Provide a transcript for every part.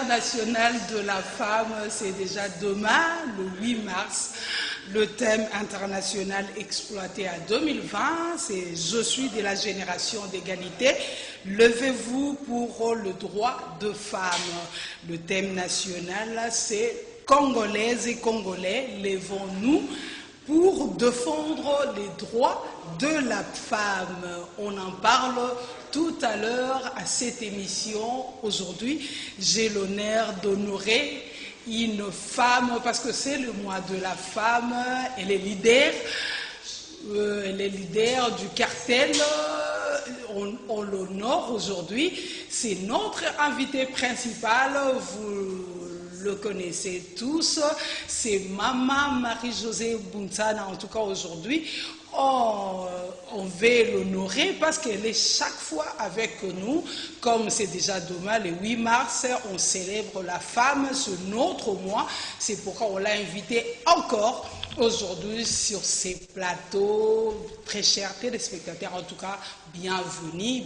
National de la femme, c'est déjà demain, le 8 mars. Le thème international exploité à 2020, c'est « Je suis de la génération d'égalité, levez-vous pour le droit de femme ». Le thème national, c'est « Congolaises et Congolais, levons-nous » pour défendre les droits de la femme. On en parle tout à l'heure à cette émission. Aujourd'hui, j'ai l'honneur d'honorer une femme, parce que c'est le mois de la femme, elle est leader du cartel, on l'honore aujourd'hui. C'est notre invité principal, vous le connaissez tous, c'est Maman Marie-Josée Buntsana. En tout cas aujourd'hui, on veut l'honorer parce qu'elle est chaque fois avec nous. Comme c'est déjà demain, le 8 mars, on célèbre la femme, c'est notre mois. C'est pourquoi on l'a invitée encore aujourd'hui sur ces plateaux. Très chers téléspectateurs, en tout cas, bienvenue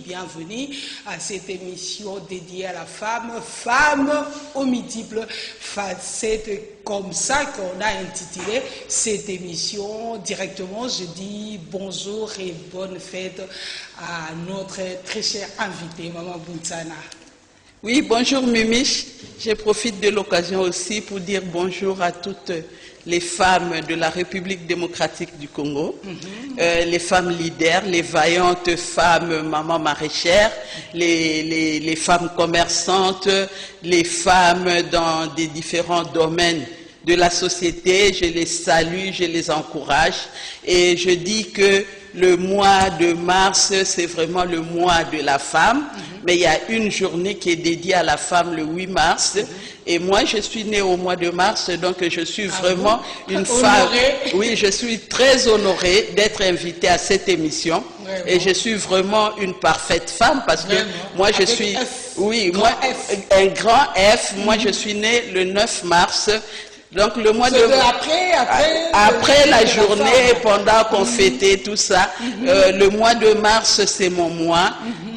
à cette émission dédiée à la femme, femme aux multiples facettes, comme ça qu'on a intitulé cette émission. Directement, je dis bonjour et bonne fête à notre très cher invité, Maman Buntsana. Oui, bonjour Mimiche. Je profite de l'occasion aussi pour dire bonjour à toutes les femmes de la République démocratique du Congo, les femmes leaders, les vaillantes femmes mamans maraîchères, les femmes commerçantes, les femmes dans des différents domaines de la société. Je les salue, je les encourage et je dis que le mois de mars, c'est vraiment le mois de la femme, mais il y a une journée qui est dédiée à la femme le 8 mars. Et moi, je suis née au mois de mars, donc je suis vraiment une femme. Oui, je suis très honorée d'être invitée à cette émission. Vraiment. Et je suis vraiment une parfaite femme parce que moi, je suis... Oui, moi, un grand F. Moi, je suis née le 9 mars. Donc le mois de après la journée, pendant qu'on fêtait tout ça, le mois de mars c'est mon mois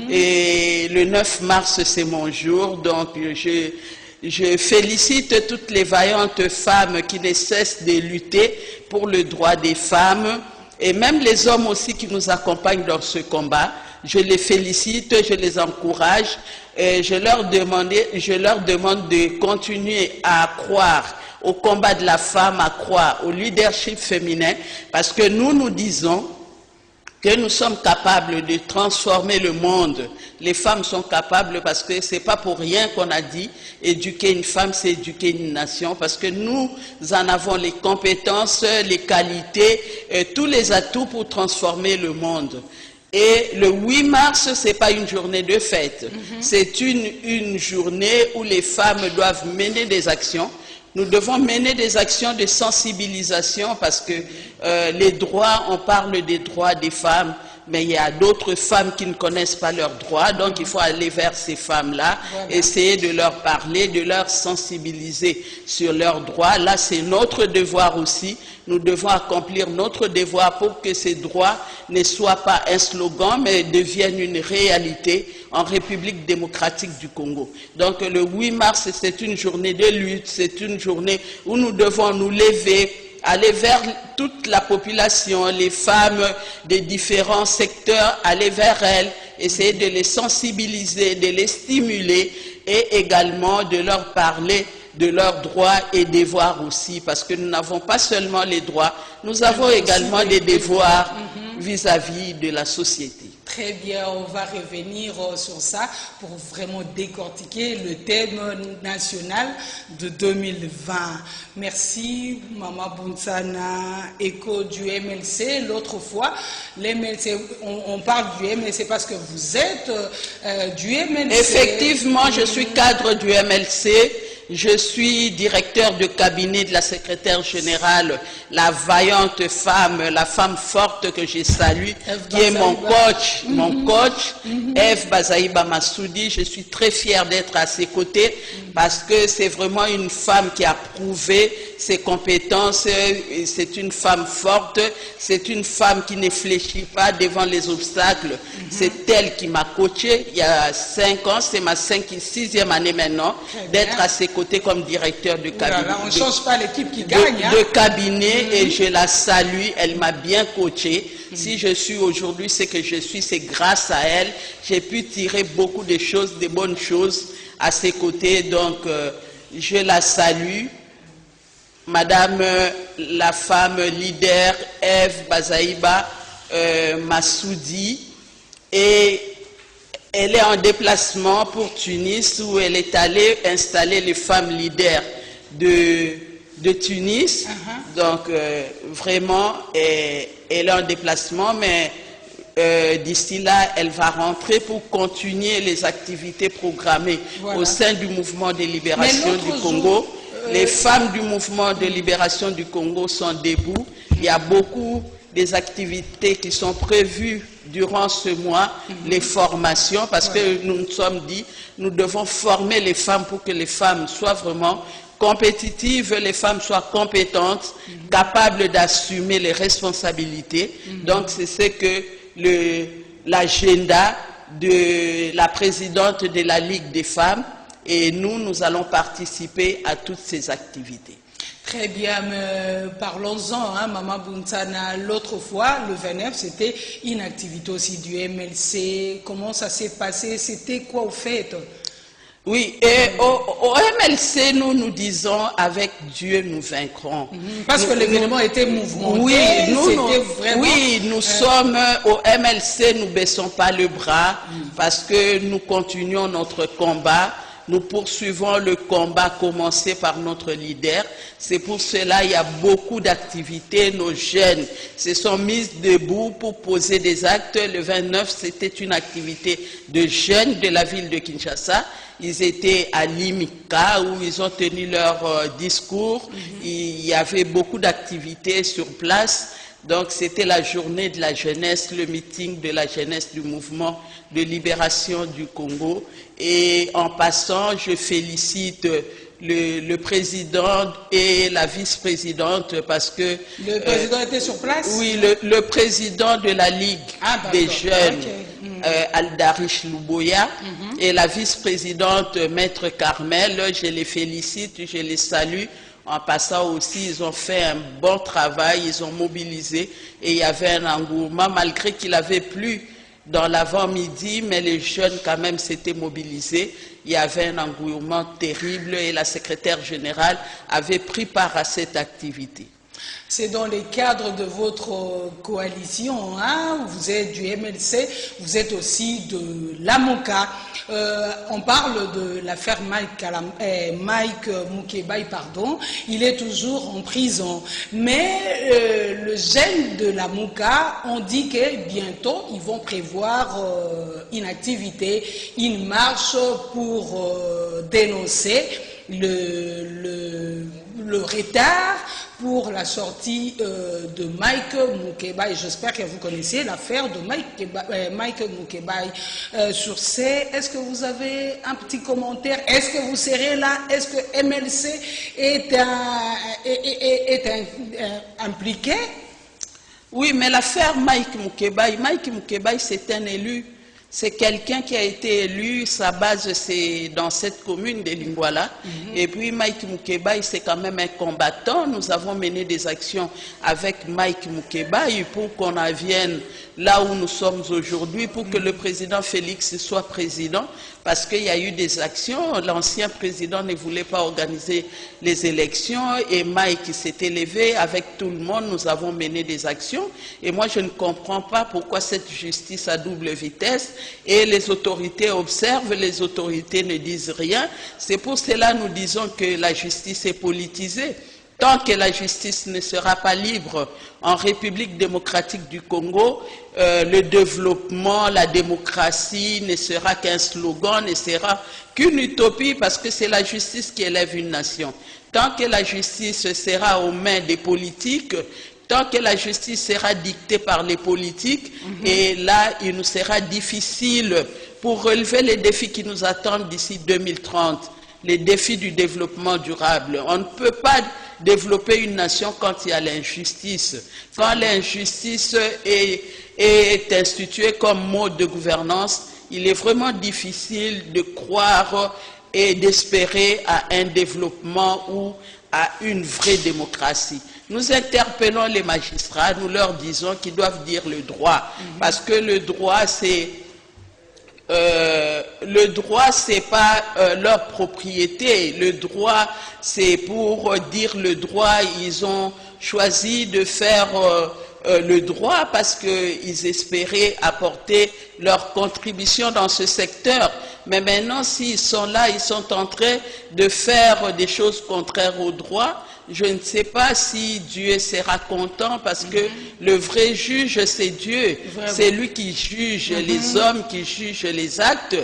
et le 9 mars c'est mon jour. Donc je félicite toutes les vaillantes femmes qui ne cessent de lutter pour le droit des femmes et même les hommes aussi qui nous accompagnent dans ce combat. Je les félicite, je les encourage et je leur demande de continuer à croire au combat de la femme, à croire au leadership féminin, parce que nous disons que nous sommes capables de transformer le monde. Les femmes sont capables parce que c'est pas pour rien qu'on a dit éduquer une femme, c'est éduquer une nation, parce que nous en avons les compétences, les qualités, tous les atouts pour transformer le monde. Et le 8 mars, c'est pas une journée de fête, c'est une journée où les femmes doivent mener des actions. Nous devons mener des actions de sensibilisation parce que les droits, on parle des droits des femmes, mais il y a d'autres femmes qui ne connaissent pas leurs droits, donc il faut aller vers ces femmes-là, essayer de leur parler, de leur sensibiliser sur leurs droits. Là, c'est notre devoir aussi. Nous devons accomplir notre devoir pour que ces droits ne soient pas un slogan, mais deviennent une réalité en République démocratique du Congo. Donc le 8 mars, c'est une journée de lutte, c'est une journée où nous devons nous lever, aller vers toute la population, les femmes des différents secteurs, aller vers elles, essayer de les sensibiliser, de les stimuler et également de leur parler de leurs droits et devoirs aussi, parce que nous n'avons pas seulement les droits, nous avons également des devoirs vis-à-vis de la société. Très bien, on va revenir sur ça pour vraiment décortiquer le thème national de 2020. Merci, Maman Buntsana, écho du MLC. L'autre fois, l'MLC, on parle du MLC parce que vous êtes du MLC. Effectivement, je suis cadre du MLC. Je suis directeur de cabinet de la secrétaire générale, la vaillante femme, la femme forte que je salue, qui est mon coach, Eve Bazaïba Massoudi. Je suis très fière d'être à ses côtés parce que c'est vraiment une femme qui a prouvé ses compétences. C'est une femme forte, c'est une femme qui ne fléchit pas devant les obstacles. C'est elle qui m'a coaché il y a 5 ans, c'est ma 6e année maintenant d'être à ses côtés comme directeur de cabinet. On ne change pas l'équipe qui gagne. De cabinet et je la salue, elle m'a bien coaché. Si je suis aujourd'hui ce que je suis, c'est grâce à elle. J'ai pu tirer beaucoup de choses, de bonnes choses à ses côtés, donc je la salue. Madame la femme leader Eve Bazaïba Massoudi, et elle est en déplacement pour Tunis où elle est allée installer les femmes leaders de Tunis. Donc vraiment elle est en déplacement, mais d'ici là elle va rentrer pour continuer les activités programmées au sein du mouvement de libération du Congo. Les femmes du mouvement de libération du Congo sont debout. Il y a beaucoup des activités qui sont prévues durant ce mois, les formations, parce que nous nous sommes dit, nous devons former les femmes pour que les femmes soient vraiment compétitives, les femmes soient compétentes, capables d'assumer les responsabilités. Donc c'est ce que l'agenda de la présidente de la Ligue des femmes, et nous allons participer à toutes ces activités. Très bien, parlons-en, hein, Maman Buntana. L'autre fois, le 29, c'était une activité aussi du MLC. Comment ça s'est passé? C'était quoi au fait? Oui, et au MLC, nous disons, avec Dieu, nous vaincrons. Parce que l'événement était mouvementé. Oui, nous sommes au MLC, nous ne baissons pas le bras parce que nous continuons notre combat. Nous poursuivons le combat commencé par notre leader. C'est pour cela qu'il y a beaucoup d'activités. Nos jeunes se sont mis debout pour poser des actes. Le 29, c'était une activité de jeunes de la ville de Kinshasa. Ils étaient à Limika où ils ont tenu leur discours. Il y avait beaucoup d'activités sur place. Donc c'était la journée de la jeunesse, le meeting de la jeunesse du mouvement de libération du Congo. Et en passant, je félicite le président et la vice-présidente parce que... Le président était sur place? Oui, le président de la Ligue des jeunes, Aldarish Luboya, et la vice-présidente Maître Carmel, je les félicite, je les salue. En passant aussi, ils ont fait un bon travail, ils ont mobilisé et il y avait un engouement malgré qu'il avait plu dans l'avant-midi, mais les jeunes quand même s'étaient mobilisés. Il y avait un engouement terrible et la secrétaire générale avait pris part à cette activité. C'est dans le cadre de votre coalition, hein? Vous êtes du MLC, vous êtes aussi de l'AMOCA. On parle de l'affaire Mike Mukebai, pardon. Il est toujours en prison. Mais le jeune de l'AMOCA, on dit que bientôt, ils vont prévoir une activité, une marche pour dénoncer le retard pour la sortie de Mike Mukebai. J'espère que vous connaissez l'affaire de Mike Mukebai. Sur ces, est-ce que vous avez un petit commentaire? Est-ce que vous serez là? Est-ce que MLC est impliqué? Oui, mais l'affaire Mike Mukebai, c'est un élu. C'est quelqu'un qui a été élu, sa base c'est dans cette commune de Lingwala. Et puis Mike Mukebai, c'est quand même un combattant. Nous avons mené des actions avec Mike Mukebai pour qu'on en vienne là où nous sommes aujourd'hui, pour que le président Félix soit président, parce qu'il y a eu des actions. L'ancien président ne voulait pas organiser les élections et Mike s'est élevé avec tout le monde. Nous avons mené des actions et moi je ne comprends pas pourquoi cette justice à double vitesse. Et les autorités observent, les autorités ne disent rien. C'est pour cela que nous disons que la justice est politisée. Tant que la justice ne sera pas libre en République démocratique du Congo, le développement, la démocratie ne sera qu'un slogan, ne sera qu'une utopie parce que c'est la justice qui élève une nation. Tant que la justice sera aux mains des politiques, tant que la justice sera dictée par les politiques, et là, il nous sera difficile pour relever les défis qui nous attendent d'ici 2030, les défis du développement durable. On ne peut pas développer une nation quand il y a l'injustice. Quand l'injustice est instituée comme mode de gouvernance, il est vraiment difficile de croire et d'espérer à un développement ou à une vraie démocratie. Nous interpellons les magistrats, nous leur disons qu'ils doivent dire le droit, parce que le droit, c'est pas leur propriété. Le droit, c'est pour dire le droit. Ils ont choisi de faire le droit parce qu'ils espéraient apporter leur contribution dans ce secteur. Mais maintenant, s'ils sont là, ils sont en train de faire des choses contraires au droit. Je ne sais pas si Dieu sera content parce que le vrai juge, c'est Dieu. C'est lui qui juge les hommes, qui juge les actes.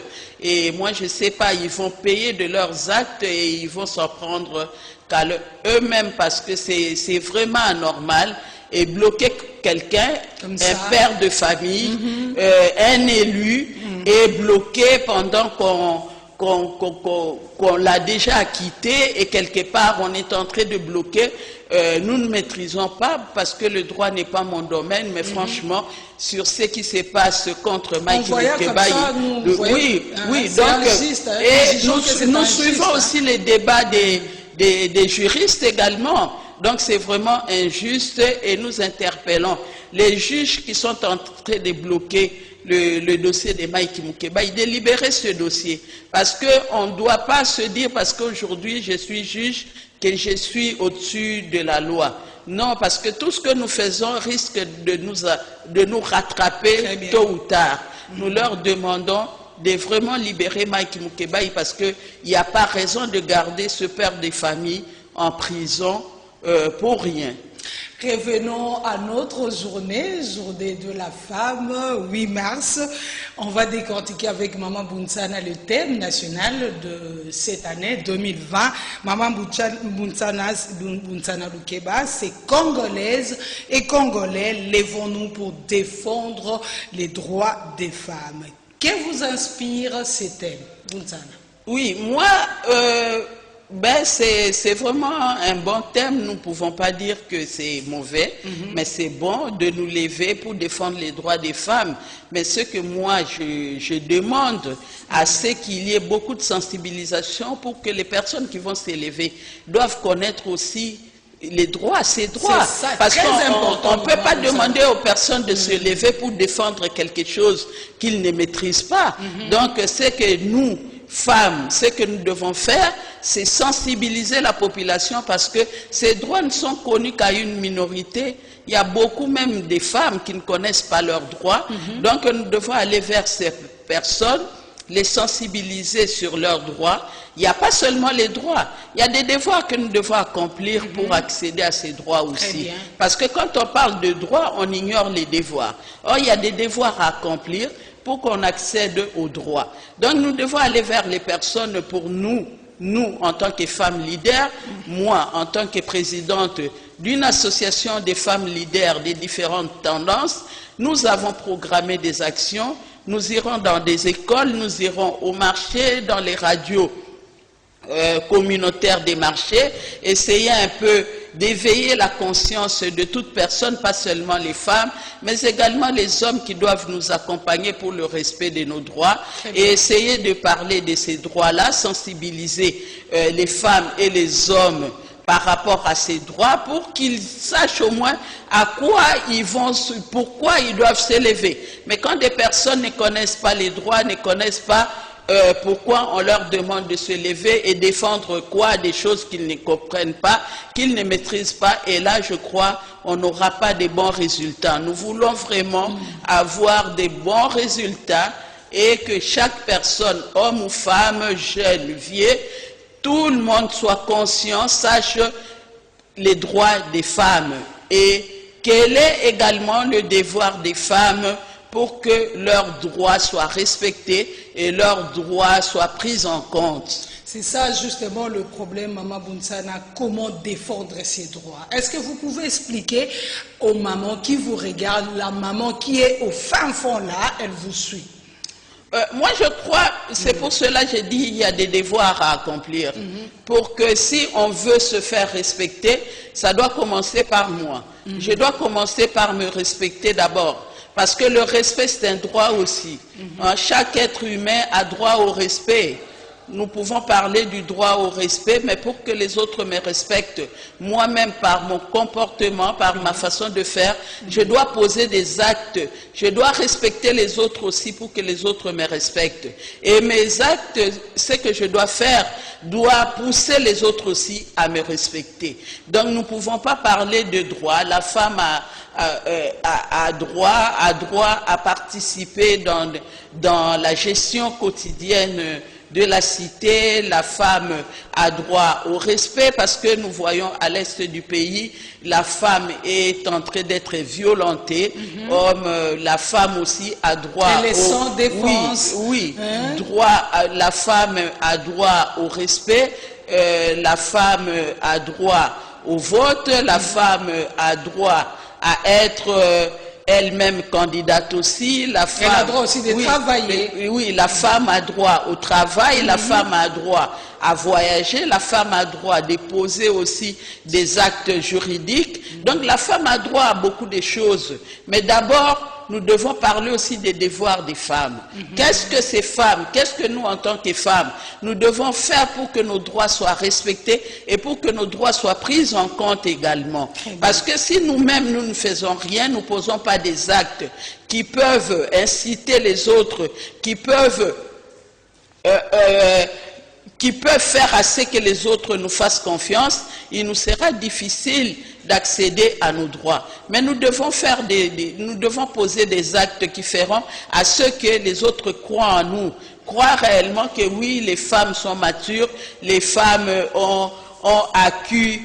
Et moi, je ne sais pas, ils vont payer de leurs actes et ils vont s'en prendre qu'à eux-mêmes parce que c'est vraiment anormal. Et bloquer quelqu'un, un père de famille, un élu, et bloquer pendant qu'on l'a déjà acquitté et quelque part on est en train de bloquer, nous ne maîtrisons pas parce que le droit n'est pas mon domaine, mais franchement, sur ce qui se passe contre Mike Moukebaï, nous suivons aussi les débats des juristes également. Donc c'est vraiment injuste et nous interpellons les juges qui sont en train de bloquer le dossier de Mike Moukebaï, de libérer ce dossier. Parce qu'on ne doit pas se dire, parce qu'aujourd'hui je suis juge, que je suis au-dessus de la loi. Non, parce que tout ce que nous faisons risque de nous rattraper tôt ou tard. Nous leur demandons de vraiment libérer Mike Moukebaï parce qu'il n'y a pas raison de garder ce père de famille en prison pour rien. Revenons à notre journée de la femme, 8 mars. On va décortiquer avec Maman Bounsana le thème national de cette année 2020. Maman Bounsana Lukeba, c'est Congolaises et Congolais, lèvons-nous pour défendre les droits des femmes. Que vous inspire ces thèmes, Bounsana? Oui, moi, c'est vraiment un bon thème. Nous ne pouvons pas dire que c'est mauvais, mais c'est bon de nous lever pour défendre les droits des femmes. Mais ce que moi, je demande, c'est qu'il y ait beaucoup de sensibilisation pour que les personnes qui vont s'élever doivent connaître aussi les droits, ces droits. Parce qu'on ne peut pas demander aux personnes de se lever pour défendre quelque chose qu'ils ne maîtrisent pas. Donc, c'est que nous, femmes, ce que nous devons faire, c'est sensibiliser la population parce que ces droits ne sont connus qu'à une minorité. Il y a beaucoup même des femmes qui ne connaissent pas leurs droits. Donc nous devons aller vers ces personnes, les sensibiliser sur leurs droits. Il n'y a pas seulement les droits, il y a des devoirs que nous devons accomplir pour accéder à ces droits aussi. Parce que quand on parle de droits, on ignore les devoirs. Or, il y a des devoirs à accomplir pour qu'on accède aux droits. Donc nous devons aller vers les personnes pour nous en tant que femmes leaders, moi en tant que présidente d'une association des femmes leaders des différentes tendances, nous avons programmé des actions, nous irons dans des écoles, nous irons au marché, dans les radios communautaires des marchés, essayer un peu d'éveiller la conscience de toute personne, pas seulement les femmes, mais également les hommes qui doivent nous accompagner pour le respect de nos droits et essayer de parler de ces droits-là, sensibiliser les femmes et les hommes par rapport à ces droits pour qu'ils sachent au moins à quoi ils vont, pourquoi ils doivent s'élever. Mais quand des personnes ne connaissent pas les droits, ne connaissent pas pourquoi on leur demande de se lever et défendre quoi, des choses qu'ils ne comprennent pas, qu'ils ne maîtrisent pas, et là je crois on n'aura pas de bons résultats. Nous voulons vraiment avoir des bons résultats et que chaque personne, homme ou femme, jeune, vieux, tout le monde soit conscient, sache les droits des femmes et quel est également le devoir des femmes pour que leurs droits soient respectés et leurs droits soient pris en compte. C'est ça justement le problème, Maman Bounsana, comment défendre ses droits. Est-ce que vous pouvez expliquer aux mamans qui vous regardent, la maman qui est au fin fond là, elle vous suit? Moi je crois, c'est pour cela que j'ai dit il y a des devoirs à accomplir. Pour que si on veut se faire respecter, ça doit commencer par moi. Je dois commencer par me respecter d'abord. Parce que le respect c'est un droit aussi. Chaque être humain a droit au respect. Nous pouvons parler du droit au respect, mais pour que les autres me respectent, moi-même par mon comportement, par ma façon de faire, je dois poser des actes. Je dois respecter les autres aussi pour que les autres me respectent. Et mes actes, ce que je dois faire, doit pousser les autres aussi à me respecter. Donc nous ne pouvons pas parler de droit. La femme a droit à participer dans la gestion quotidienne de la cité. La femme a droit au respect parce que nous voyons à l'est du pays, la femme est en train d'être violentée. La femme aussi a droit sans défense. Oui, la femme a droit au respect, la femme a droit au vote, la femme a droit à être elle-même candidate aussi. La femme, elle a droit aussi de travailler. Oui, la femme a droit au travail, la femme a droit à voyager, la femme a droit de poser aussi des actes juridiques. Donc la femme a droit à beaucoup de choses. Mais d'abord, nous devons parler aussi des devoirs des femmes. Qu'est-ce que ces femmes, qu'est-ce que nous en tant que femmes, nous devons faire pour que nos droits soient respectés et pour que nos droits soient pris en compte également. Parce que si nous-mêmes nous ne faisons rien, nous ne posons pas des actes qui peuvent inciter les autres, qui peuvent faire à ce que les autres nous fassent confiance, il nous sera difficile d'accéder à nos droits. Mais nous devons nous devons poser des actes qui feront à ce que les autres croient en nous, croient réellement que oui, les femmes sont matures, les femmes ont acquis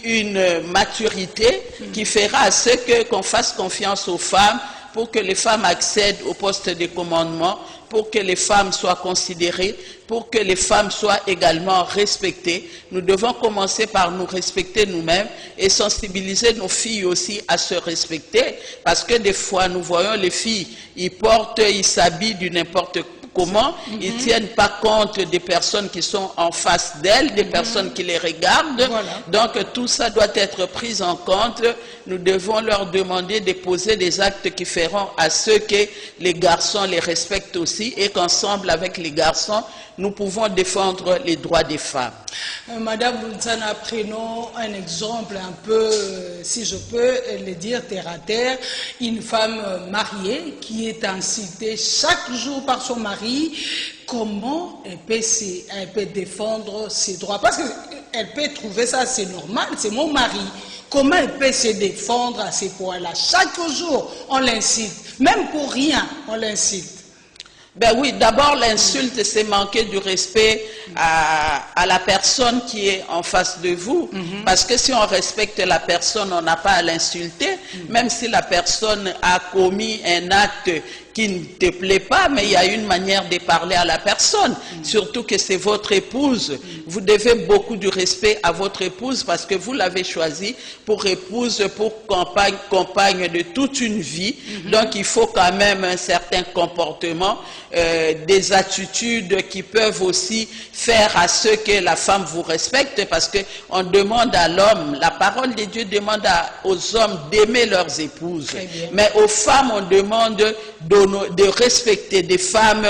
une maturité qui fera à ce qu'on fasse confiance aux femmes pour que les femmes accèdent au poste de commandement, pour que les femmes soient considérées, pour que les femmes soient également respectées. Nous devons commencer par nous respecter nous-mêmes et sensibiliser nos filles aussi à se respecter, parce que des fois nous voyons les filles, ils s'habillent du n'importe comment, ils ne tiennent pas compte des personnes qui sont en face d'elles, des personnes qui les regardent. Voilà. Donc tout ça doit être pris en compte. Nous devons leur demander de poser des actes qui feront à ce que les garçons les respectent aussi et qu'ensemble avec les garçons, nous pouvons défendre les droits des femmes. Madame Bounsana, prenons un exemple un peu, si je peux le dire terre à terre, une femme mariée qui est incitée chaque jour par son mari. Comment elle peut défendre ses droits? Parce qu'elle peut trouver ça, c'est normal, c'est mon mari. Comment elle peut se défendre à ces points-là? Chaque jour, on l'incite. Même pour rien, on l'incite. Ben oui, d'abord l'insulte, c'est manquer du respect à la personne qui est en face de vous. Parce que si on respecte la personne, on n'a pas à l'insulter. Même si la personne a commis un acte qui ne te plaît pas, mais il y a une manière de parler à la personne. Surtout que c'est votre épouse. Vous devez beaucoup de respect à votre épouse parce que vous l'avez choisie pour épouse, pour compagne de toute une vie. Donc il faut quand même un certain comportement, des attitudes qui peuvent aussi faire à ce que la femme vous respecte, parce que on demande à l'homme, la parole de Dieu demande aux hommes d'aimer leurs épouses. Mais aux femmes, on demande de respecter des femmes.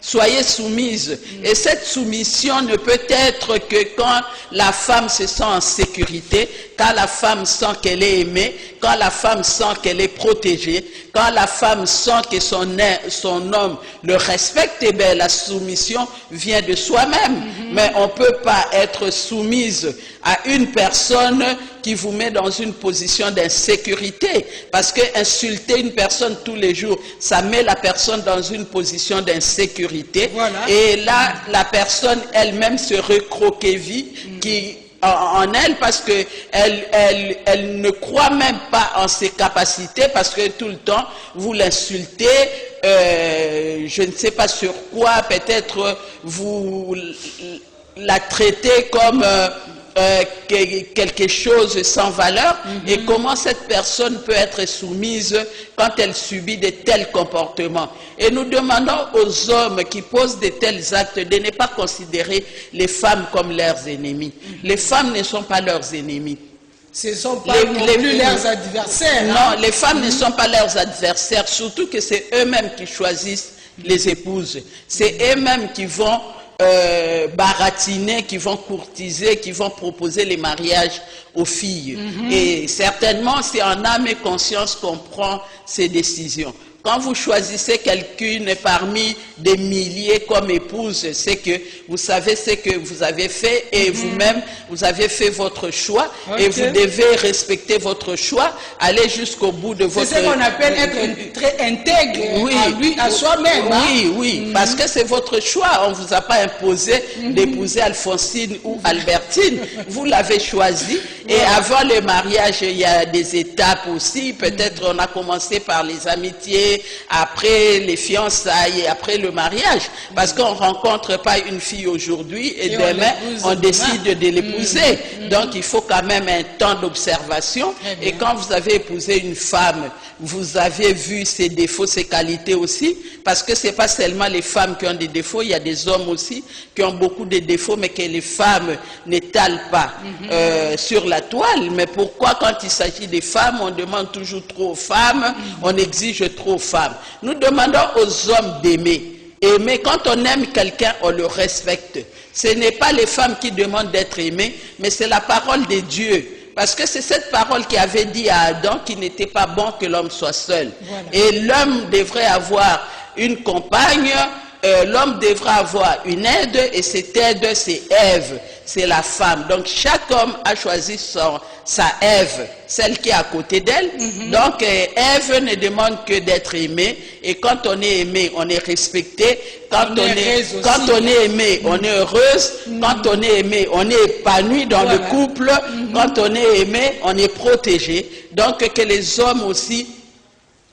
Soyez soumises. Et cette soumission ne peut être que quand la femme se sent en sécurité, quand la femme sent qu'elle est aimée, quand la femme sent qu'elle est protégée, quand la femme sent que son homme le respecte, eh bien la soumission vient de soi-même. Mais on ne peut pas être soumise à une personne qui vous met dans une position d'insécurité. Parce que insulter une personne tous les jours, ça met la personne dans une position d'insécurité. Voilà. Et là, la personne elle-même se recroqueville, en elle parce que elle ne croit même pas en ses capacités parce que tout le temps vous l'insultez, je ne sais pas sur quoi, peut-être vous la traitez comme quelque chose sans valeur, et comment cette personne peut être soumise quand elle subit de tels comportements. Et nous demandons aux hommes qui posent de tels actes de ne pas considérer les femmes comme leurs ennemis. Les femmes ne sont pas leurs ennemis. Ce ne sont pas plus leurs adversaires. Non, les femmes ne sont pas leurs adversaires, surtout que c'est eux-mêmes qui choisissent les épouses. C'est eux-mêmes qui vont baratiner, qui vont courtiser, qui vont proposer les mariages aux filles. Et certainement, c'est en âme et conscience qu'on prend ces décisions. Quand vous choisissez quelqu'une parmi des milliers comme épouse, c'est que vous savez ce que vous avez fait et vous-même, vous avez fait votre choix et vous devez respecter votre choix, aller jusqu'au bout de votre... C'est ce qu'on appelle être très intègre à soi-même. Oui, parce que c'est votre choix. On ne vous a pas imposé d'épouser Alphonsine ou Albertine. Vous l'avez choisi. Et avant le mariage, il y a des étapes aussi. Peut-être on a commencé par les amitiés, après les fiançailles et après le mariage, parce qu'on ne rencontre pas une fille aujourd'hui et demain on décide de l'épouser. Donc il faut quand même un temps d'observation, et quand vous avez épousé une femme, vous avez vu ses défauts, ses qualités aussi, parce que ce n'est pas seulement les femmes qui ont des défauts, il y a des hommes aussi qui ont beaucoup de défauts, mais que les femmes n'étalent pas sur la toile. Mais pourquoi quand il s'agit des femmes, on demande toujours trop aux femmes, on exige trop aux femmes? Nous demandons aux hommes d'aimer. Aimer, quand on aime quelqu'un, on le respecte. Ce n'est pas les femmes qui demandent d'être aimées, mais c'est la parole de Dieu. Parce que c'est cette parole qui avait dit à Adam qu'il n'était pas bon que l'homme soit seul. Voilà. Et l'homme devrait avoir une compagne, l'homme devra avoir une aide, et cette aide, c'est Ève, c'est la femme. Donc chaque homme a choisi sa Ève, celle qui est à côté d'elle. Donc Ève ne demande que d'être aimée, et quand on est aimé, on est respecté. Quand on est aimé, on est heureuse. Quand on est aimé, on est épanoui dans le couple. Quand on est aimé, on est protégé. Donc que les hommes aussi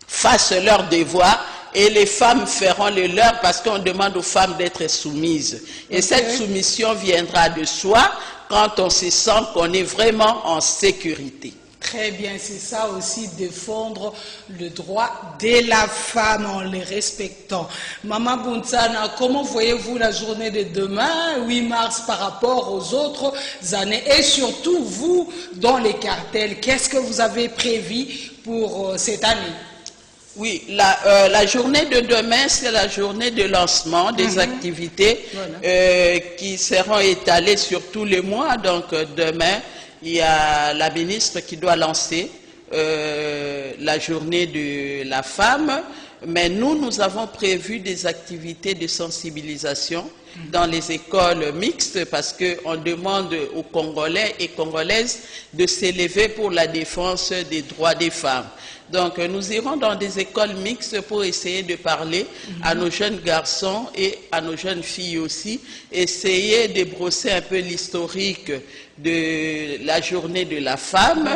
fassent leur devoir, et les femmes feront le leur, parce qu'on demande aux femmes d'être soumises. Et cette soumission viendra de soi quand on se sent qu'on est vraiment en sécurité. Très bien, c'est ça aussi, défendre le droit de la femme en les respectant. Maman Gonzana, comment voyez-vous la journée de demain, 8 mars, par rapport aux autres années? Et surtout, vous, dans les cartels, qu'est-ce que vous avez prévu pour cette année? Oui, la journée de demain, c'est la journée de lancement des activités qui seront étalées sur tous les mois. Donc demain, il y a la ministre qui doit lancer la journée de la femme, mais nous avons prévu des activités de sensibilisation dans les écoles mixtes, parce qu'on demande aux Congolais et Congolaises de s'élever pour la défense des droits des femmes. Donc nous irons dans des écoles mixtes pour essayer de parler à nos jeunes garçons et à nos jeunes filles aussi, essayer de brosser un peu l'historique de la journée de la femme,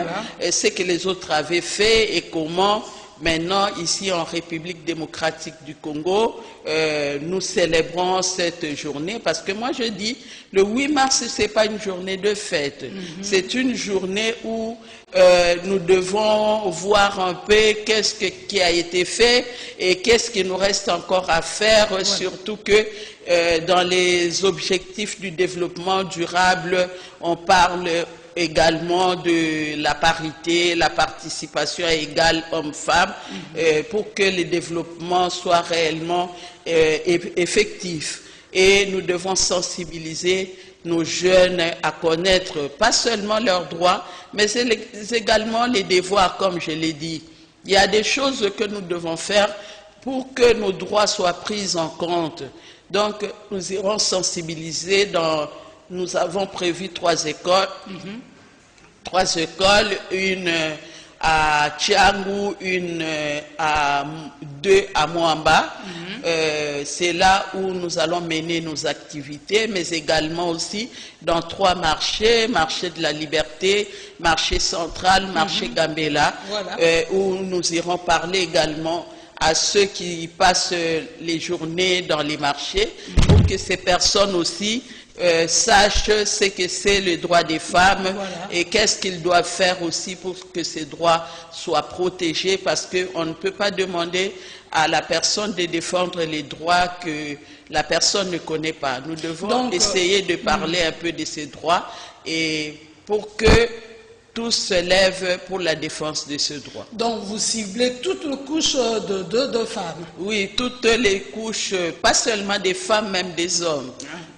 ce que les autres avaient fait et comment maintenant ici en République démocratique du Congo nous célébrons cette journée, parce que moi je dis le 8 mars c'est pas une journée de fête, c'est une journée où nous devons voir un peu qu'est-ce qui a été fait et qu'est-ce qui nous reste encore à faire, surtout que dans les objectifs du développement durable, on parle également de la parité, la participation égale homme-femme, pour que le développement soit réellement effectif. Et nous devons sensibiliser nos jeunes à connaître pas seulement leurs droits, mais également les devoirs, comme je l'ai dit. Il y a des choses que nous devons faire pour que nos droits soient pris en compte. Donc, nous irons sensibiliser nous avons prévu 3 écoles. 3 écoles, une à Tiangou, deux à Moamba. C'est là où nous allons mener nos activités, mais également aussi dans 3 marchés, marché de la Liberté, marché central, marché Gambela, Voilà. où nous irons parler également à ceux qui passent les journées dans les marchés, pour que ces personnes aussi sachent ce que c'est le droit des femmes, Voilà. et qu'est-ce qu'ils doivent faire aussi pour que ces droits soient protégés, parce qu'on ne peut pas demander à la personne de défendre les droits que la personne ne connaît pas. Nous devons Donc, essayer de parler un peu de ces droits, et pour que tous se lèvent pour la défense de ce droit. Donc vous ciblez toutes les couches de femmes. Oui, toutes les couches, pas seulement des femmes, même des hommes.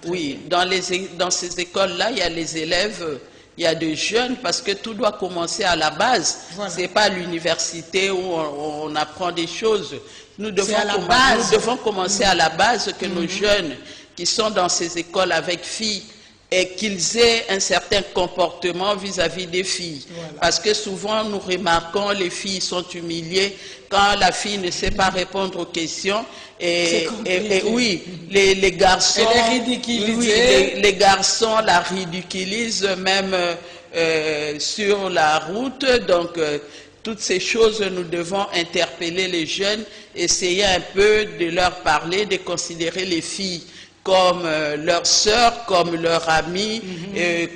Oui, dans ces écoles-là, il y a les élèves, il y a des jeunes, parce que tout doit commencer à la base. Voilà. C'est pas à l'université où on apprend des choses. Nous devons, à la base. nous devons commencer à la base, que nos jeunes qui sont dans ces écoles avec filles, et qu'ils aient un certain comportement vis-à-vis des filles. Voilà. Parce que souvent, nous remarquons, les filles sont humiliées quand la fille ne sait pas répondre aux questions. Et oui, les garçons... Elle est ridiculisée. Oui, les garçons la ridiculisent même sur la route. Donc, toutes ces choses, nous devons interpeller les jeunes, essayer un peu de leur parler, de considérer les filles comme leurs sœurs, comme leurs amis,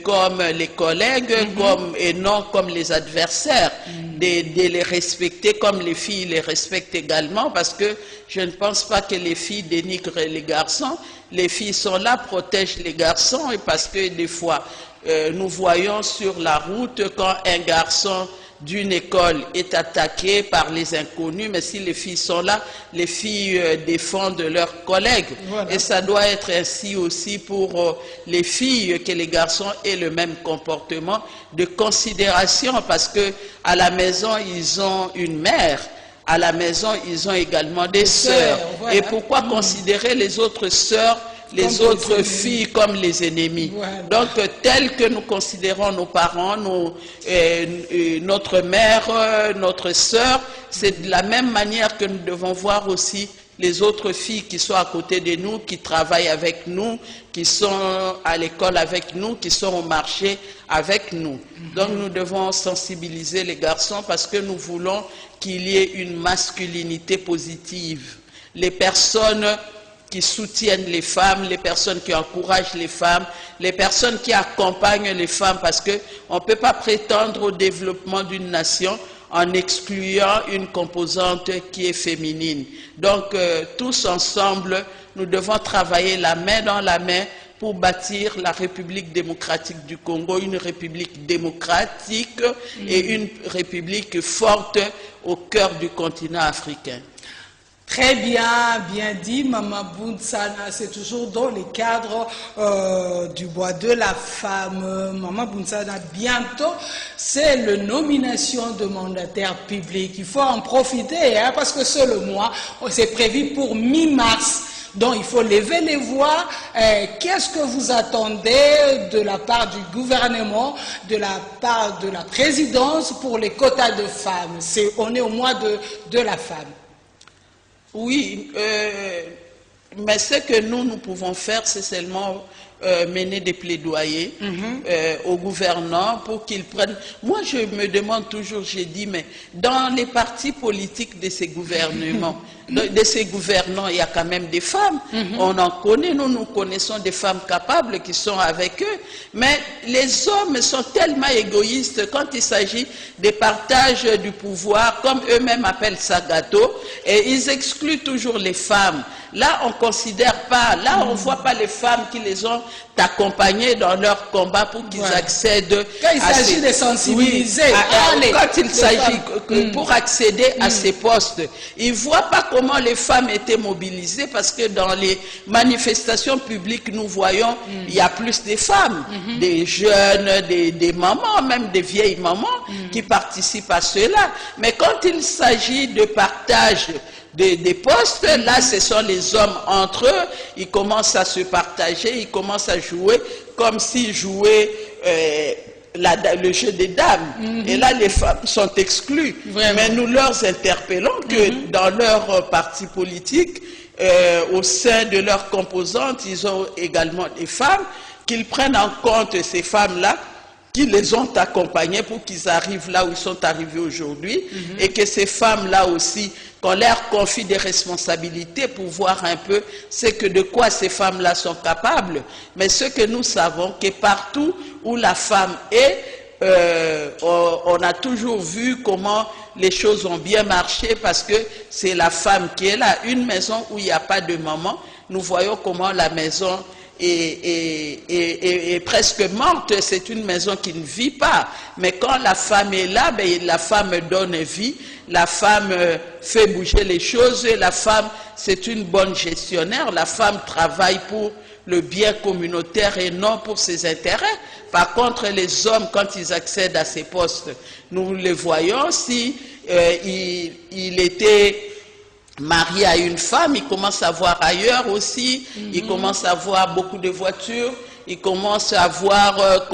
comme les collègues, et non comme les adversaires, de les respecter comme les filles les respectent également, parce que je ne pense pas que les filles dénigrent les garçons. Les filles sont là, protègent les garçons, et parce que des fois, nous voyons sur la route quand un garçon d'une école est attaqué par les inconnus, mais si les filles sont là, les filles défendent leurs collègues. Voilà. Et ça doit être ainsi aussi pour les filles, que les garçons aient le même comportement de considération, parce que à la maison, ils ont une mère. À la maison, ils ont également des sœurs. Voilà. Et pourquoi considérer les autres sœurs, les autres filles comme les ennemis? Voilà. Donc, tel que nous considérons nos parents, notre mère, notre sœur, c'est de la même manière que nous devons voir aussi les autres filles qui sont à côté de nous, qui travaillent avec nous, qui sont à l'école avec nous, qui sont au marché avec nous. Donc nous devons sensibiliser les garçons, parce que nous voulons qu'il y ait une masculinité positive. Les personnes qui soutiennent les femmes, les personnes qui encouragent les femmes, les personnes qui accompagnent les femmes, parce qu'on ne peut pas prétendre au développement d'une nation en excluant une composante qui est féminine. Donc, tous ensemble, nous devons travailler la main dans la main pour bâtir la République démocratique du Congo, une République démocratique et une République forte au cœur du continent africain. Très bien, bien dit, Maman Bountsana. C'est toujours dans le cadre du bois de la femme. Maman Bountsana, bientôt, c'est la nomination de mandataire public. Il faut en profiter, hein, parce que c'est le mois, c'est prévu pour mi-mars. Donc, il faut lever les voix. Qu'est-ce que vous attendez de la part du gouvernement, de la part de la présidence pour les quotas de femmes? On est au mois de la femme. Oui, mais ce que nous pouvons faire, c'est seulement mener des plaidoyers au gouvernant pour qu'ils prennent... Moi, je me demande toujours, j'ai dit, mais dans les partis politiques de ces gouvernements, de ces gouvernants, il y a quand même des femmes. On en connaît, nous connaissons des femmes capables qui sont avec eux, mais les hommes sont tellement égoïstes quand il s'agit des partages du pouvoir, comme eux-mêmes appellent ça gâteau, et ils excluent toujours les femmes. Là, on ne considère pas, là, on ne voit pas les femmes qui les ont accompagnées dans leur combat pour qu'ils accèdent quand il s'agit de sensibiliser, quand il s'agit pour accéder à ces postes, ils ne voient pas comment les femmes étaient mobilisées, parce que dans les manifestations publiques, nous voyons, il y a plus de femmes, des jeunes, des mamans, même des vieilles mamans qui participent à cela. Mais quand il s'agit de partage des postes, là, ce sont les hommes entre eux, ils commencent à se partager, ils commencent à jouer comme s'ils jouaient le jeu des dames. Et là, les femmes sont exclues. Vraiment. Mais nous leur interpellons que dans leur parti politique, au sein de leurs composantes, ils ont également des femmes, qu'ils prennent en compte ces femmes-là, qui les ont accompagnés pour qu'ils arrivent là où ils sont arrivés aujourd'hui, et que ces femmes-là aussi, qu'on leur confie des responsabilités pour voir un peu de quoi ces femmes-là sont capables. Mais ce que nous savons, que partout où la femme est, on a toujours vu comment les choses ont bien marché parce que c'est la femme qui est là. Une maison où il n'y a pas de maman, nous voyons comment la maison est presque morte. C'est une maison qui ne vit pas. Mais quand la femme est là, ben, la femme donne vie, la femme fait bouger les choses, la femme, c'est une bonne gestionnaire, la femme travaille pour le bien communautaire et non pour ses intérêts. Par contre, les hommes, quand ils accèdent à ces postes, nous les voyons, si il était marié à une femme, il commence à voir ailleurs aussi, il commence à voir beaucoup de voitures, il commence à voir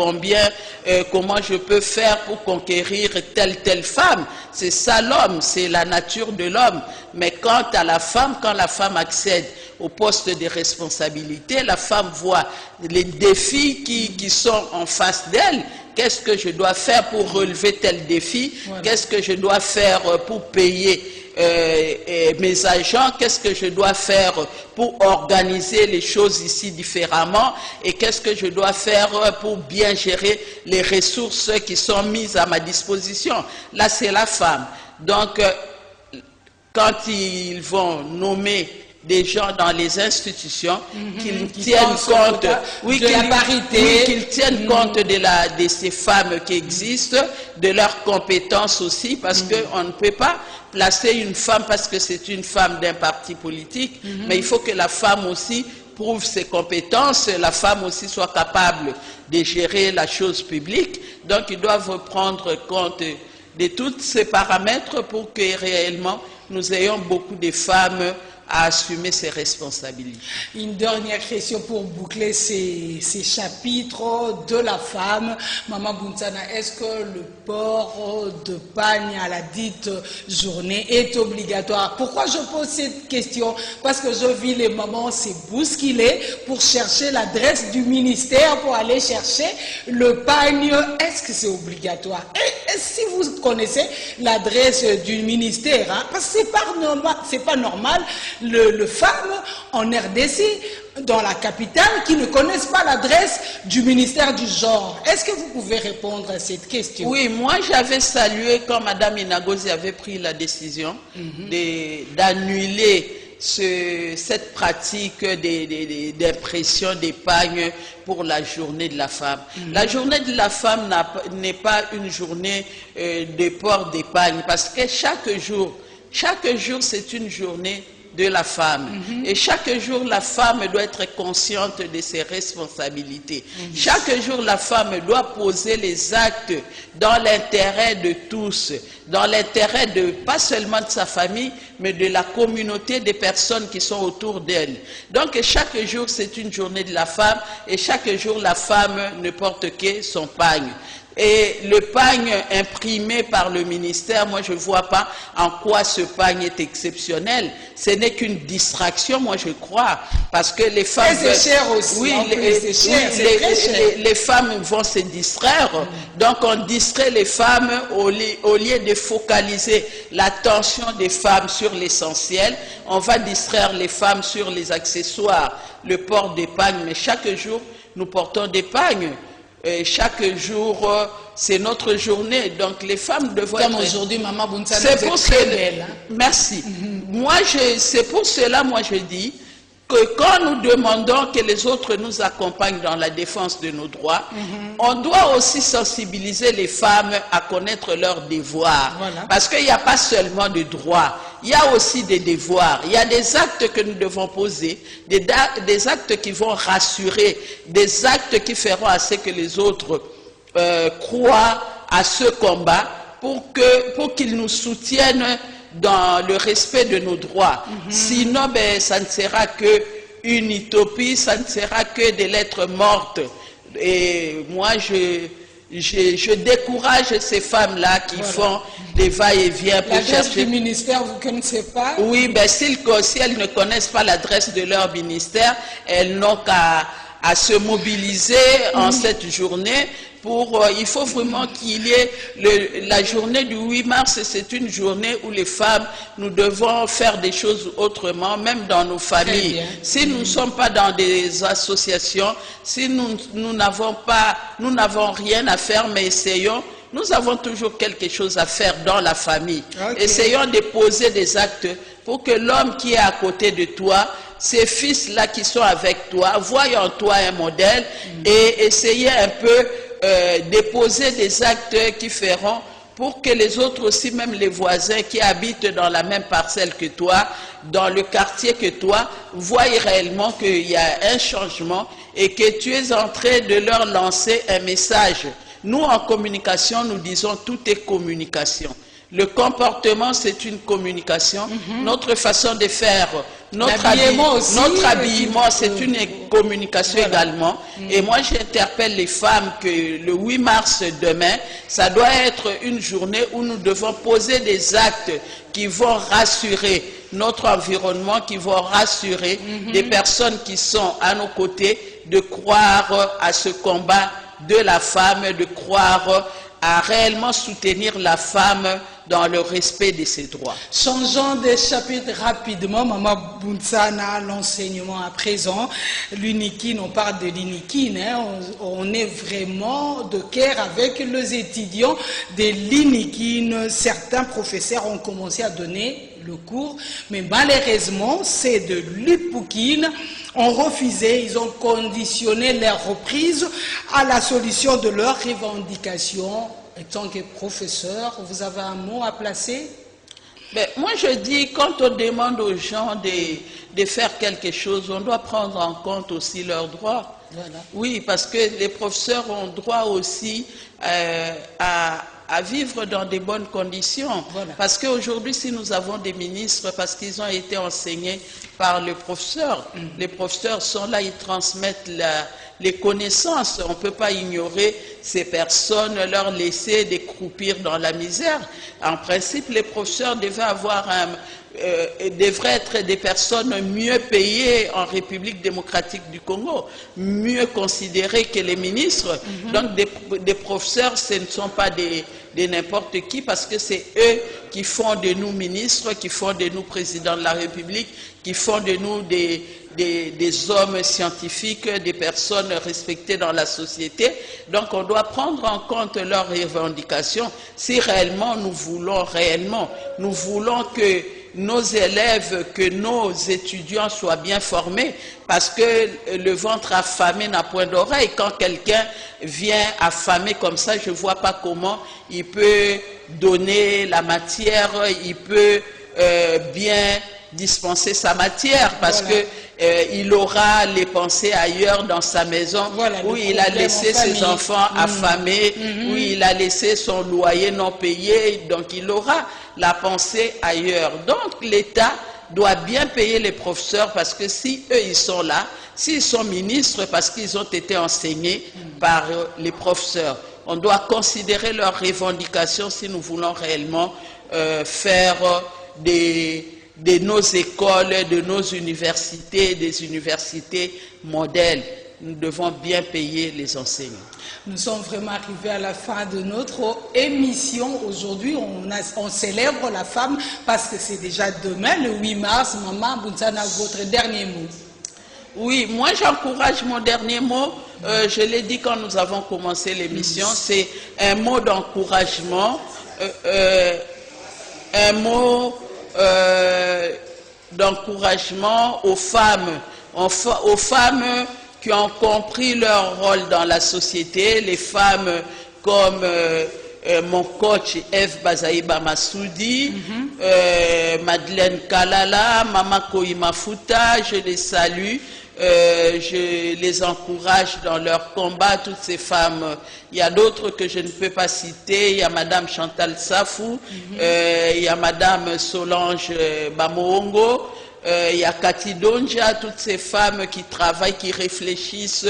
comment je peux faire pour conquérir telle femme. C'est ça l'homme, c'est la nature de l'homme. Mais quant à la femme, quand la femme accède au poste de responsabilité, la femme voit les défis qui sont en face d'elle. Qu'est-ce que je dois faire pour relever tel défi? Voilà. Qu'est-ce que je dois faire pour payer mes agents? Qu'est-ce que je dois faire pour organiser les choses ici différemment? Et qu'est-ce que je dois faire pour bien gérer les ressources qui sont mises à ma disposition? Là, c'est la femme. Donc, quand ils vont nommer des gens dans les institutions, qu'ils tiennent compte de la parité, qu'ils tiennent compte de ces femmes qui existent, de leurs compétences aussi, parce qu'on ne peut pas placer une femme parce que c'est une femme d'un parti politique, mais il faut que la femme aussi prouve ses compétences, la femme aussi soit capable de gérer la chose publique. Donc ils doivent prendre compte de tous ces paramètres pour que réellement nous ayons beaucoup de femmes à assumer ses responsabilités. Une dernière question pour boucler ces chapitres de la femme. Maman Bountsana, est-ce que le port de pagne à la dite journée est obligatoire? Pourquoi je pose cette question? Parce que je vis les mamans se bousculer pour chercher l'adresse du ministère, pour aller chercher le pagne. Est-ce que c'est obligatoire? Et si vous connaissez l'adresse du ministère, hein, parce que c'est pas normal, le femme en RDC, dans la capitale, qui ne connaissent pas l'adresse du ministère du genre. Est-ce que vous pouvez répondre à cette question? Oui, moi j'avais salué quand Mme Inagozi avait pris la décision d'annuler cette pratique d'impression des pagnes pour la journée de la femme. La journée de la femme n'est pas une journée de port des pagnes, parce que chaque jour c'est une journée de la femme. Et chaque jour, la femme doit être consciente de ses responsabilités. Chaque jour, la femme doit poser les actes dans l'intérêt de tous, dans l'intérêt pas seulement de sa famille, mais de la communauté des personnes qui sont autour d'elle. Donc, chaque jour, c'est une journée de la femme, et chaque jour, la femme ne porte que son pagne. Et le pagne imprimé par le ministère, moi je ne vois pas en quoi ce pagne est exceptionnel. Ce n'est qu'une distraction, moi je crois, parce que les femmes... Et c'est cher aussi. Oui, les femmes vont se distraire. Donc on distrait les femmes au lieu de focaliser l'attention des femmes sur l'essentiel. On va distraire les femmes sur les accessoires, le port des pagnes. Mais chaque jour, nous portons des pagnes. Chaque jour, c'est notre journée. Donc, les femmes devraient comme aujourd'hui, Maman Bountsana, c'est pour très belle. Hein? Merci. C'est pour cela, moi, je dis que quand nous demandons que les autres nous accompagnent dans la défense de nos droits, on doit aussi sensibiliser les femmes à connaître leurs devoirs. Voilà. Parce qu'il n'y a pas seulement de droits, il y a aussi des devoirs. Il y a des actes que nous devons poser, des actes qui vont rassurer, des actes qui feront à ce que les autres croient à ce combat pour qu'ils nous soutiennent dans le respect de nos droits. Sinon, ça ne sera qu'une utopie, ça ne sera que des lettres mortes. Et moi, je décourage ces femmes-là qui font des va-et-vient pour chercher... L'adresse du ministère, vous ne connaissez pas? Oui, ben, si elles ne connaissent pas l'adresse de leur ministère, elles n'ont qu'à se mobiliser en cette journée pour... il faut vraiment qu'il y ait... la journée du 8 mars, c'est une journée où les femmes, nous devons faire des choses autrement, même dans nos familles. Si nous ne sommes pas dans des associations, si nous n'avons rien à faire, mais essayons, nous avons toujours quelque chose à faire dans la famille. Essayons de poser des actes pour que l'homme qui est à côté de toi, ces fils-là qui sont avec toi, voient en toi un modèle et essayez un peu de poser des actes qui feront pour que les autres aussi, même les voisins qui habitent dans la même parcelle que toi, dans le quartier que toi, voient réellement qu'il y a un changement et que tu es en train de leur lancer un message. Nous, en communication, nous disons tout est communication. Le comportement, c'est une communication. Notre façon de faire, notre habillement, c'est une communication également. Et moi, j'interpelle les femmes que le 8 mars demain, ça doit être une journée où nous devons poser des actes qui vont rassurer notre environnement, qui vont rassurer des personnes qui sont à nos côtés, de croire à ce combat de la femme, de croire à réellement soutenir la femme dans le respect de ses droits. Changeons de chapitre rapidement, Maman Bounsana, l'enseignement à présent. L'UNIKIN, on parle de l'UNIKIN, hein, on est vraiment de cœur avec les étudiants de l'UNIKIN. Certains professeurs ont commencé à donner le cours, mais malheureusement, c'est de l'UPUKIN ont refusé, ils ont conditionné leur reprise à la solution de leurs revendications. En tant que professeur, vous avez un mot à placer? Ben, moi je dis, quand on demande aux gens de faire quelque chose, on doit prendre en compte aussi leurs droits. Oui, parce que les professeurs ont droit aussi à vivre dans de bonnes conditions. Parce qu'aujourd'hui, si nous avons des ministres, parce qu'ils ont été enseignés par les professeurs sont là, ils transmettent les connaissances. On ne peut pas ignorer ces personnes, leur laisser décroupir dans la misère. En principe, les professeurs devraient être des personnes mieux payées en République démocratique du Congo, mieux considérées que les ministres. Donc des professeurs, ce ne sont pas de n'importe qui, parce que c'est eux qui font de nous ministres, qui font de nous présidents de la République, qui font de nous des hommes scientifiques, des personnes respectées dans la société. Donc on doit prendre en compte leurs revendications si réellement nous voulons que nos élèves, que nos étudiants soient bien formés, parce que le ventre affamé n'a point d'oreille. Quand quelqu'un vient affamé comme ça, je ne vois pas comment il peut donner la matière, il peut bien dispenser sa matière, parce que il aura les pensées ailleurs dans sa maison, où il a laissé ses enfants affamés, où il a laissé son loyer non payé, donc il aura la pensée ailleurs. Donc l'État doit bien payer les professeurs, parce que si eux ils sont là, s'ils sont ministres, parce qu'ils ont été enseignés par les professeurs, on doit considérer leurs revendications si nous voulons réellement faire de nos écoles, de nos universités, des universités modèles. Nous devons bien payer les enseignants. Nous sommes vraiment arrivés à la fin de notre émission. Aujourd'hui, on célèbre la femme parce que c'est déjà demain, le 8 mars. Maman Bounsana, votre dernier mot? Oui, moi j'encourage mon dernier mot. Je l'ai dit quand nous avons commencé l'émission, c'est un mot d'encouragement, un mot d'encouragement aux femmes qui ont compris leur rôle dans la société, les femmes comme mon coach Eve Bazaïba Massoudi, Madeleine Kalala, Mama Koima Futa, je les salue. Je les encourage dans leur combat, toutes ces femmes. Il y a d'autres que je ne peux pas citer. Il y a Madame Chantal Safou, il y a Madame Solange Bamoongo, il y a Cathy Donja, toutes ces femmes qui travaillent, qui réfléchissent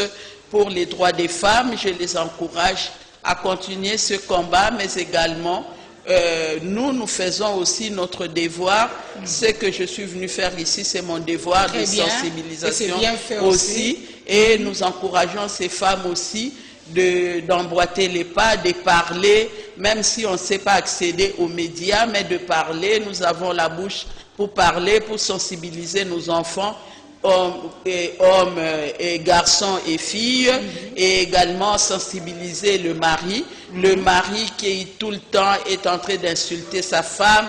pour les droits des femmes. Je les encourage à continuer ce combat, mais également, nous faisons aussi notre devoir. Ce que je suis venu faire ici, c'est mon devoir de sensibilisation aussi. Et nous encourageons ces femmes aussi d'emboîter les pas, de parler, même si on ne sait pas accéder aux médias, mais de parler. Nous avons la bouche pour parler, pour sensibiliser nos enfants, hommes et garçons et filles, et également sensibiliser le mari qui tout le temps est en train d'insulter sa femme,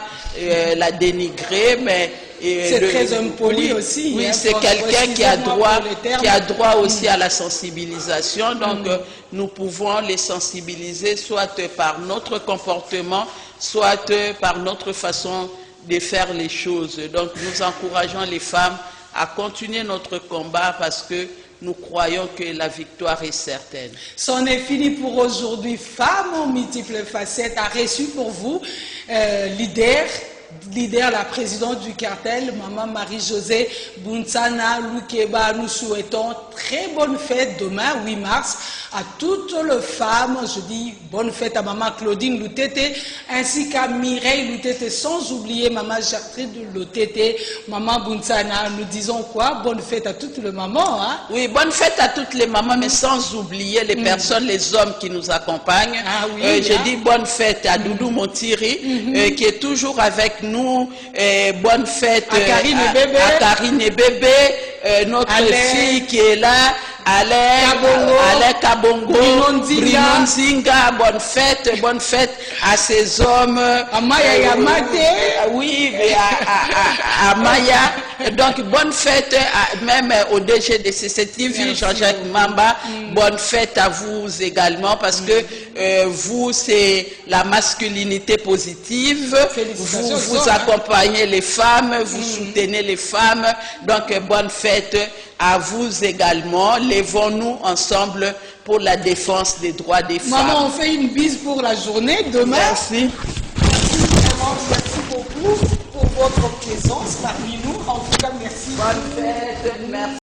la dénigrer, mais c'est très impoli aussi. Oui, c'est quelqu'un qui a droit aussi à la sensibilisation. Donc, nous pouvons les sensibiliser soit par notre comportement, soit par notre façon de faire les choses. Donc, nous encourageons les femmes à continuer notre combat parce que nous croyons que la victoire est certaine. C'en est fini pour aujourd'hui. Femmes aux multiples facettes a reçu pour vous leader, la présidente du cartel, Maman Marie-Josée Buntsana Lukeba. Nous souhaitons très bonne fête demain, 8 mars, à toutes les femmes. Je dis bonne fête à Maman Claudine Lutete, ainsi qu'à Mireille Lutete, sans oublier Maman Gertrude Lutete, Maman Buntsana. Nous disons quoi? Bonne fête à toutes les mamans. Hein? Oui, bonne fête à toutes les mamans, mais sans oublier les personnes, les hommes qui nous accompagnent. Ah, oui, je dis bonne fête à Doudou Montiri, qui est toujours avec nous. Bonne fête à Karine et Bébé, notre fille qui est là, Alain Kabongo, Bruno Nzinga. Bonne fête à ces hommes. À Maya Yamate. Oui, à Maya. Donc, bonne fête même au DG de CCTV, Jean-Jacques Mamba. Bonne fête à vous également, parce que vous, c'est la masculinité positive. Vous accompagnez les femmes, vous soutenez les femmes. Donc, bonne fête à vous également. Lèvons-nous ensemble pour la défense des droits des femmes. Maman, on fait une bise pour la journée demain. Merci. Merci beaucoup pour votre présence parmi nous. En tout cas, merci. Bonne fête. Merci.